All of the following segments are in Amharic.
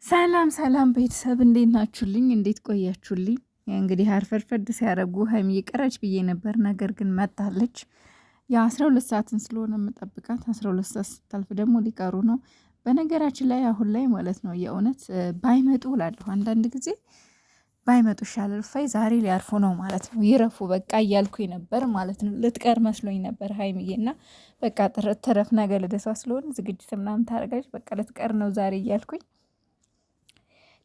ሰላም ሰላም ቤተሰብ እንዴት ናችሁልኝ? እንዴት ቆያችሁልኝ? እንግዲህ አርፈድፈድ ሲያደርጉ ሀይሚዬ ቀረች ብዬ ነበር፣ ነገር ግን መጣለች። የ12 ሰዓትን ስለሆነ የምጠብቃት 12 ሰዓት ስታልፍ ደግሞ ሊቀሩ ነው። በነገራችን ላይ አሁን ላይ ማለት ነው የእውነት ባይመጡ እላለሁ። አንዳንድ ጊዜ ባይመጡ ይሻላል። ፋይ ዛሬ ሊያርፉ ነው ማለት ነው። ይረፉ በቃ እያልኩኝ ነበር ማለት ነው። ልትቀር መስሎኝ ነበር ሀይሚዬ እና በቃ ተረፍ ነገር ልደቷ ስለሆነ ዝግጅት ምናምን ታደርጋለች። በቃ ልትቀር ነው ዛሬ እያልኩኝ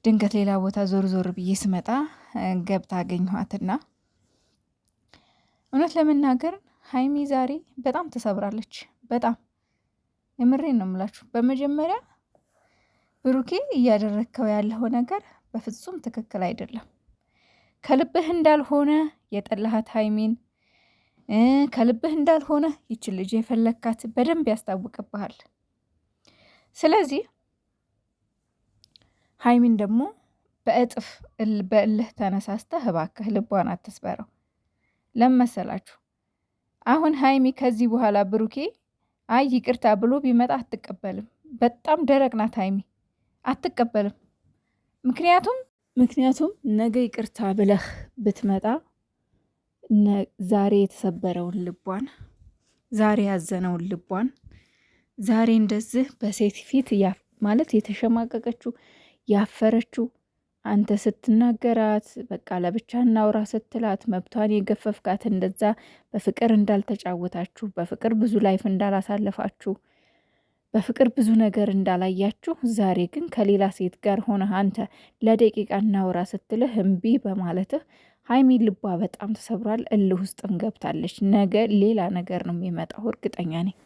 ድንገት ሌላ ቦታ ዞር ዞር ብዬ ስመጣ ገብታ አገኘኋትና እውነት ለመናገር ሀይሚ ዛሬ በጣም ተሰብራለች። በጣም የምሬን ነው የምላችሁ። በመጀመሪያ ብሩኬ እያደረግከው ያለው ነገር በፍጹም ትክክል አይደለም። ከልብህ እንዳልሆነ የጠላሃት ሀይሚን ከልብህ እንዳልሆነ ይችል ልጅ የፈለካት በደንብ ያስታውቅብሃል። ስለዚህ ሀይሚን ደግሞ በእጥፍ በእልህ ተነሳስተህ እባክህ ልቧን አትስበረው። ለመሰላችሁ አሁን ሀይሚ ከዚህ በኋላ ብሩኬ አይ ይቅርታ ብሎ ቢመጣ አትቀበልም። በጣም ደረቅ ናት ሀይሚ፣ አትቀበልም። ምክንያቱም ነገ ይቅርታ ብለህ ብትመጣ ዛሬ የተሰበረውን ልቧን፣ ዛሬ ያዘነውን ልቧን፣ ዛሬ እንደዚህ በሴት ፊት ማለት የተሸማቀቀችው ያፈረችው አንተ ስትናገራት በቃ ለብቻ እናውራ ስትላት መብቷን የገፈፍካት እንደዛ በፍቅር እንዳልተጫወታችሁ በፍቅር ብዙ ላይፍ እንዳላሳለፋችሁ በፍቅር ብዙ ነገር እንዳላያችሁ ዛሬ ግን ከሌላ ሴት ጋር ሆነ አንተ ለደቂቃ እናውራ ስትልህ እምቢ በማለትህ ሀይሚ ልቧ በጣም ተሰብሯል። እልህ ውስጥም ገብታለች። ነገ ሌላ ነገር ነው የሚመጣው እርግጠኛ ነኝ።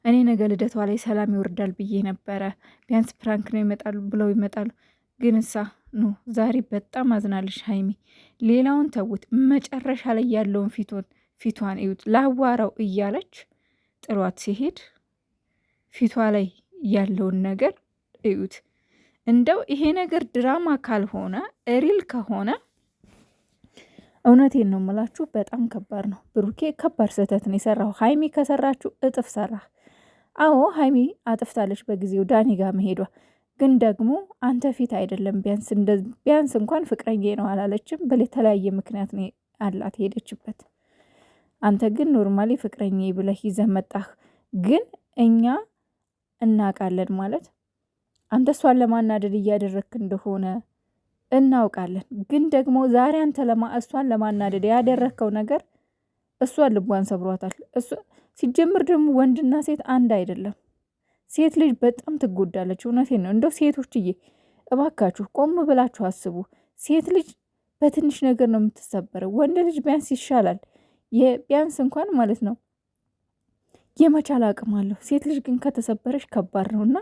እኔ ነገ ልደቷ ላይ ሰላም ይወርዳል ብዬ ነበረ። ቢያንስ ፕራንክ ነው ይመጣሉ ብለው ይመጣሉ። ግን እሳ ኖ ዛሬ በጣም አዝናለች ሀይሚ። ሌላውን ተውት፣ መጨረሻ ላይ ያለውን ፊቷን እዩት። ላዋራው እያለች ጥሏት ሲሄድ ፊቷ ላይ ያለውን ነገር እዩት። እንደው ይሄ ነገር ድራማ ካልሆነ ሪል ከሆነ እውነቴን ነው የምላችሁ በጣም ከባድ ነው። ብሩኬ ከባድ ስህተት ነው የሰራው። ሀይሚ ከሰራችሁ እጥፍ ሰራ። አዎ ሀይሚ አጥፍታለች በጊዜው ዳኒ ጋር መሄዷ። ግን ደግሞ አንተ ፊት አይደለም ቢያንስ እንኳን ፍቅረኛ ነው አላለችም። የተለያየ ምክንያት ነው አላት ሄደችበት። አንተ ግን ኖርማሊ ፍቅረኛ ብለህ ይዘህ መጣህ። ግን እኛ እናውቃለን ማለት አንተ እሷን ለማናደድ እያደረግክ እንደሆነ እናውቃለን። ግን ደግሞ ዛሬ አንተ እሷን ለማናደድ ያደረግከው ነገር እሷን ልቧን ሰብሯታል። ሲጀምር ደግሞ ወንድና ሴት አንድ አይደለም። ሴት ልጅ በጣም ትጎዳለች። እውነቴን ነው። እንደው ሴቶችዬ እባካችሁ ቆም ብላችሁ አስቡ። ሴት ልጅ በትንሽ ነገር ነው የምትሰበረው። ወንድ ልጅ ቢያንስ ይሻላል፣ ቢያንስ እንኳን ማለት ነው የመቻል አቅም አለሁ። ሴት ልጅ ግን ከተሰበረች ከባድ ነው። እና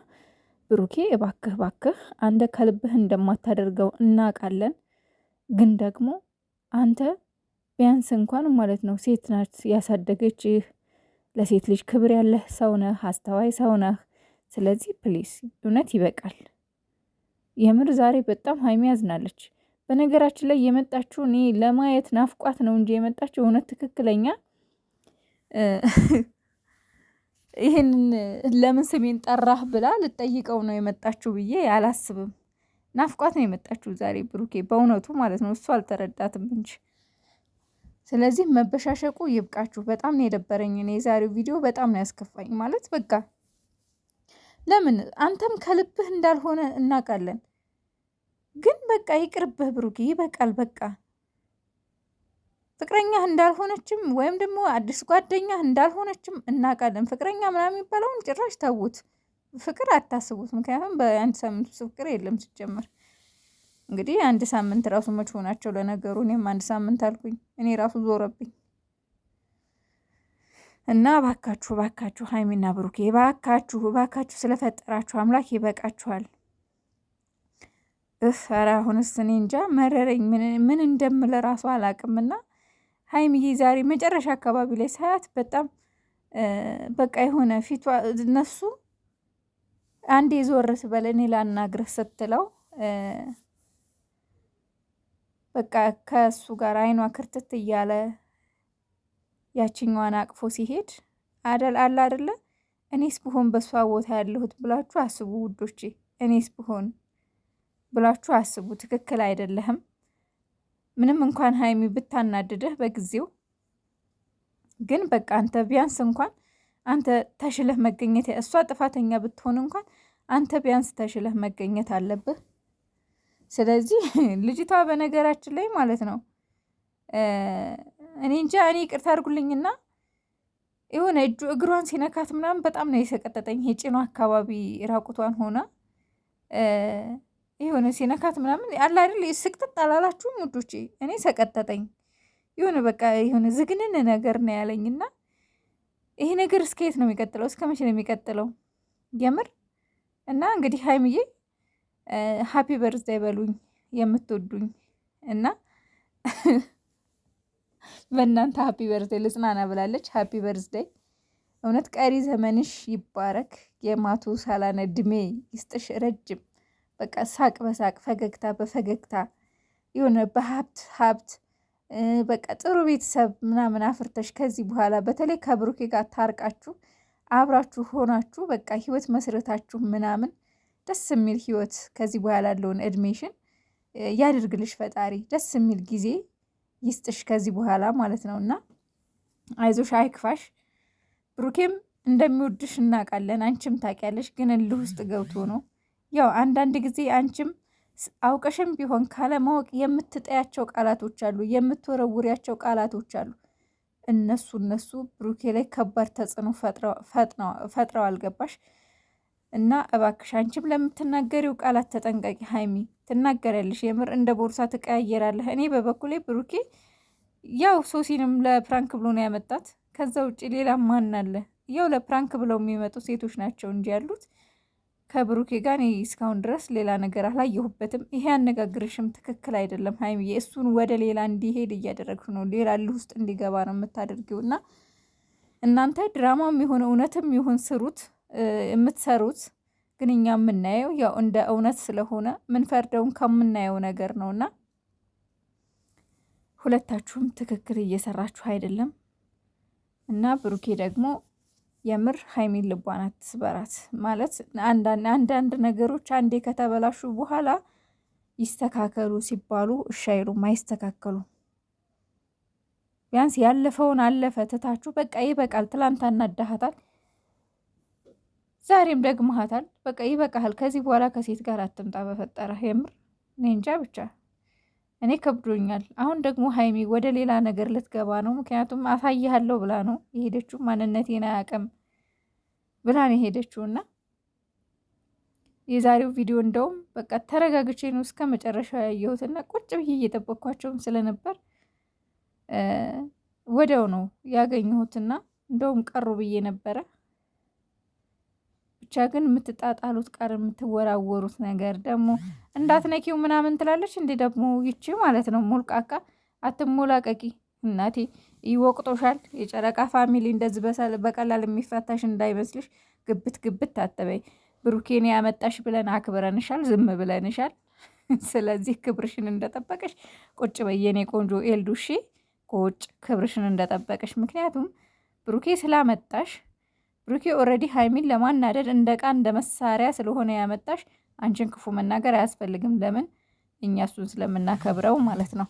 ብሩኬ እባክህ አንተ ከልብህ እንደማታደርገው እናውቃለን። ግን ደግሞ አንተ ቢያንስ እንኳን ማለት ነው ሴት ናት ያሳደገችህ። ለሴት ልጅ ክብር ያለህ ሰው ነህ፣ አስተዋይ ሰው ነህ። ስለዚህ ፕሊስ እውነት ይበቃል። የምር ዛሬ በጣም ሀይሚ ያዝናለች። በነገራችን ላይ የመጣችው እኔ ለማየት ናፍቋት ነው እንጂ የመጣችው እውነት ትክክለኛ ይህን ለምን ስሜን ጠራህ ብላ ልጠይቀው ነው የመጣችው ብዬ አላስብም። ናፍቋት ነው የመጣችው ዛሬ ብሩኬ፣ በእውነቱ ማለት ነው። እሱ አልተረዳትም እንጂ። ስለዚህ መበሻሸቁ ይብቃችሁ። በጣም ነው የደበረኝ። እኔ የዛሬው ቪዲዮ በጣም ነው ያስከፋኝ። ማለት በቃ ለምን አንተም ከልብህ እንዳልሆነ እናውቃለን። ግን በቃ ይቅርብህ ብሩኬ፣ ይበቃል በቃ። ፍቅረኛህ እንዳልሆነችም ወይም ደግሞ አዲስ ጓደኛህ እንዳልሆነችም እናውቃለን። ፍቅረኛ ምናምን የሚባለውን ጭራሽ ተዉት። ፍቅር አታስቡት። ምክንያቱም በአንድ ሳምንት ውስጥ ፍቅር የለም ሲጀመር። እንግዲህ አንድ ሳምንት ራሱ መች ሆናቸው ለነገሩ። እኔም አንድ ሳምንት አልኩኝ፣ እኔ ራሱ ዞረብኝ። እና ባካችሁ ሀይሚና ብሩኬ ባካችሁ ስለፈጠራችሁ አምላክ ይበቃችኋል። ኧረ አሁንስ እኔ እንጃ መረረኝ። ምን እንደምለ ራሱ አላቅምና ሀይሚዬ ዛሬ መጨረሻ አካባቢ ላይ ሳያት በጣም በቃ የሆነ ፊቷ እነሱ አንዴ ዞር ስበል እኔ ላናግርህ ስትለው በቃ ከእሱ ጋር አይኗ ክርትት እያለ ያችኛዋን አቅፎ ሲሄድ አለ አይደለ? እኔስ ብሆን በሷ ቦታ ያለሁት ብላችሁ አስቡ ውዶቼ። እኔስ ብሆን ብላችሁ አስቡ። ትክክል አይደለህም። ምንም እንኳን ሀይሚ ብታናድድህ በጊዜው ግን በቃ አንተ ቢያንስ እንኳን አንተ ተሽለህ መገኘት፣ እሷ ጥፋተኛ ብትሆን እንኳን አንተ ቢያንስ ተሽለህ መገኘት አለብህ። ስለዚህ ልጅቷ በነገራችን ላይ ማለት ነው እኔ እንጃ፣ እኔ ይቅርታ አድርጉልኝና የሆነ እግሯን ሲነካት ምናምን በጣም ነው የሰቀጠጠኝ። የጭኗ አካባቢ ራቁቷን ሆና የሆነ ሲነካት ምናምን አለ አይደል? ስቅጥጥ አላላችሁም ውዶቼ? እኔ ሰቀጠጠኝ። የሆነ በቃ የሆነ ዝግንን ነገር ነው ያለኝና ይሄ ነገር እስከ የት ነው የሚቀጥለው? እስከ መቼ ነው የሚቀጥለው? የምር እና እንግዲህ ሀይሚዬ ሀፒ በርዝዳይ በሉኝ የምትወዱኝ እና በእናንተ ሀፒ በርዝዳይ ልጽናና ብላለች። ሀፒ በርዝዳይ እውነት ቀሪ ዘመንሽ ይባረክ። የማቱ ሳላነ እድሜ ይስጥሽ ረጅም። በቃ ሳቅ በሳቅ ፈገግታ በፈገግታ የሆነ በሀብት ሀብት በቃ ጥሩ ቤተሰብ ምናምን አፍርተሽ ከዚህ በኋላ በተለይ ከብሩኬ ጋር ታርቃችሁ አብራችሁ ሆናችሁ በቃ ህይወት መስረታችሁ ምናምን ደስ የሚል ህይወት ከዚህ በኋላ ያለውን እድሜሽን ያድርግልሽ ፈጣሪ። ደስ የሚል ጊዜ ይስጥሽ ከዚህ በኋላ ማለት ነው እና አይዞሽ፣ አይክፋሽ። ብሩኬም እንደሚወድሽ እናውቃለን፣ አንቺም ታውቂያለሽ። ግን እልህ ውስጥ ገብቶ ነው ያው አንዳንድ ጊዜ አንቺም አውቀሽም ቢሆን ካለማወቅ የምትጠያቸው ቃላቶች አሉ፣ የምትወረውሪያቸው ቃላቶች አሉ። እነሱ ብሩኬ ላይ ከባድ ተጽዕኖ ፈጥረው አልገባሽ እና እባክሽ አንቺም ለምትናገሪው ቃላት ተጠንቀቂ ሀይሚ። ትናገሪያለሽ፣ የምር እንደ ቦርሳ ትቀያየራለህ። እኔ በበኩሌ ብሩኬ ያው ሶሲንም ለፕራንክ ብሎ ነው ያመጣት። ከዛ ውጭ ሌላ ማን አለ? ያው ለፕራንክ ብለው የሚመጡ ሴቶች ናቸው እንጂ ያሉት ከብሩኬ ጋር እኔ እስካሁን ድረስ ሌላ ነገር አላየሁበትም። ይሄ አነጋግርሽም ትክክል አይደለም ሀይሚዬ። እሱን ወደ ሌላ እንዲሄድ እያደረግሽ ነው፣ ሌላ ልህ ውስጥ እንዲገባ ነው የምታደርጊው። እና እናንተ ድራማም የሆነ እውነትም ይሁን ስሩት የምትሰሩት ግን እኛ የምናየው ያው እንደ እውነት ስለሆነ ምንፈርደውን ከምናየው ነገር ነው። እና ሁለታችሁም ትክክል እየሰራችሁ አይደለም። እና ብሩኬ ደግሞ የምር ሀይሚን ልቧን አትስበራት ማለት አንዳንድ ነገሮች አንዴ ከተበላሹ በኋላ ይስተካከሉ ሲባሉ እሺ አይሉም፣ አይስተካከሉም። ቢያንስ ያለፈውን አለፈ ትታችሁ በቃ ይበቃል። ትላንት አናዳሃታል፣ ዛሬም ደግመሃታል። በቃ ይበቃሃል። ከዚህ በኋላ ከሴት ጋር አትምጣ በፈጠረህ። የምር እኔ እንጃ ብቻ እኔ ከብዶኛል። አሁን ደግሞ ሀይሚ ወደ ሌላ ነገር ልትገባ ነው። ምክንያቱም አሳይሃለሁ ብላ ነው የሄደችው። ማንነቴን አያውቅም ብላ ነው የሄደችው። እና የዛሬው ቪዲዮ እንደውም በቃ ተረጋግቼ ነው እስከ መጨረሻው ያየሁትና ቁጭ ብዬ እየጠበቅኳቸውም ስለነበር ወዲያው ነው ያገኘሁትና እንደውም ቀሩ ብዬ ነበረ። ብቻ ግን የምትጣጣሉት ቃል የምትወራወሩት ነገር ደግሞ እንዳትነኪው ምናምን ትላለች። እንዴ ደግሞ ይቺ ማለት ነው ሞልቃቃ። አትሞላቀቂ እናቴ፣ ይወቅጦሻል። የጨረቃ ፋሚሊ እንደዚህ በቀላል የሚፈታሽ እንዳይመስልሽ። ግብት ግብት አትበይ። ብሩኬን ያመጣሽ ብለን አክብረንሻል፣ ዝም ብለንሻል። ስለዚህ ክብርሽን እንደጠበቀሽ ቁጭ በየኔ ቆንጆ ኤልዱሺ ቁጭ ክብርሽን እንደጠበቀሽ። ምክንያቱም ብሩኬ ስላመጣሽ ብሩኬ ኦልሬዲ ሀይሚን ለማናደድ እንደ ዕቃ እንደ መሳሪያ ስለሆነ ያመጣሽ። አንቺን ክፉ መናገር አያስፈልግም። ለምን? እኛ እሱን ስለምናከብረው ማለት ነው።